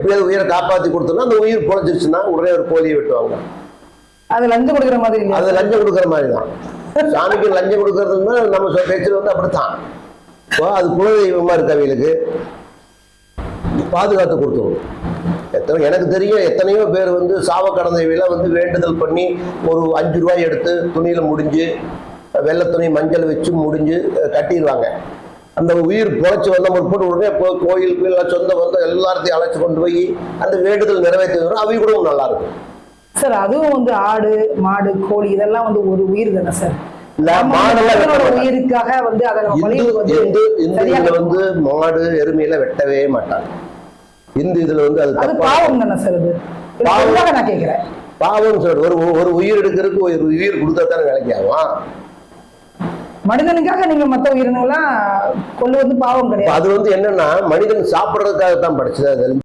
எப்படியாவது உயிரை காப்பாற்றி கொடுத்தோம்னா அந்த உயிர் பொழைச்சிருச்சுன்னா உடனே ஒரு கோழியை வெட்டுவாங்க. அது லஞ்சம் கொடுக்குற மாதிரி இல்லை, அது லஞ்சம் கொடுக்குற மாதிரி தான். சாமிக்கு லஞ்சம் கொடுக்கறதுன்னா நம்ம பேச்சு வந்து அப்படித்தான். அது குலதெய்வமா இருக்கு, அவங்களுக்கு பாதுகாத்து கொடுத்தோம். எனக்கு தெரியும் எத்தனையோ பேர் வந்து சாவ கடந்தையெல்லாம் வந்து வேண்டுதல் பண்ணி ஒரு 5 ரூபாய் எடுத்து துணியில முடிஞ்சு வெள்ளை துணி மஞ்சள் வச்சு முடிஞ்சு கட்டிடுவாங்க. அந்த உயிர் பொழைச்சி வந்த முற்பட்டு உடனே கோயிலுக்கு சொந்த வந்து எல்லாத்தையும் அழைச்சி கொண்டு போய் அந்த வேண்டுதல் நிறைவேற்றி அவங்க கூட நல்லா இருக்கும் சார். அதுவும் வந்து ஆடு மாடு கோழி இதெல்லாம் வந்து ஒரு உயிர் தானே சார். உயிருக்காக வந்து வந்து மாடு எருமையில வெட்டவே மாட்டாங்க. இந்து இதுல வந்து அது பாவம் தானே சார். அது நான் கேட்கிறேன், பாவம் சார். ஒரு உயிர் எடுக்கிறதுக்கு ஒரு உயிர் கொடுத்தா தானே வேலைக்கு ஆகும். மனிதனுக்காக நீங்க மத்த உயிரினங்களாம் கொண்டு வந்து பாவம் கிடையாது. அது வந்து என்னன்னா மனிதன் சாப்பிடுறதுக்காக தான் படிச்சது.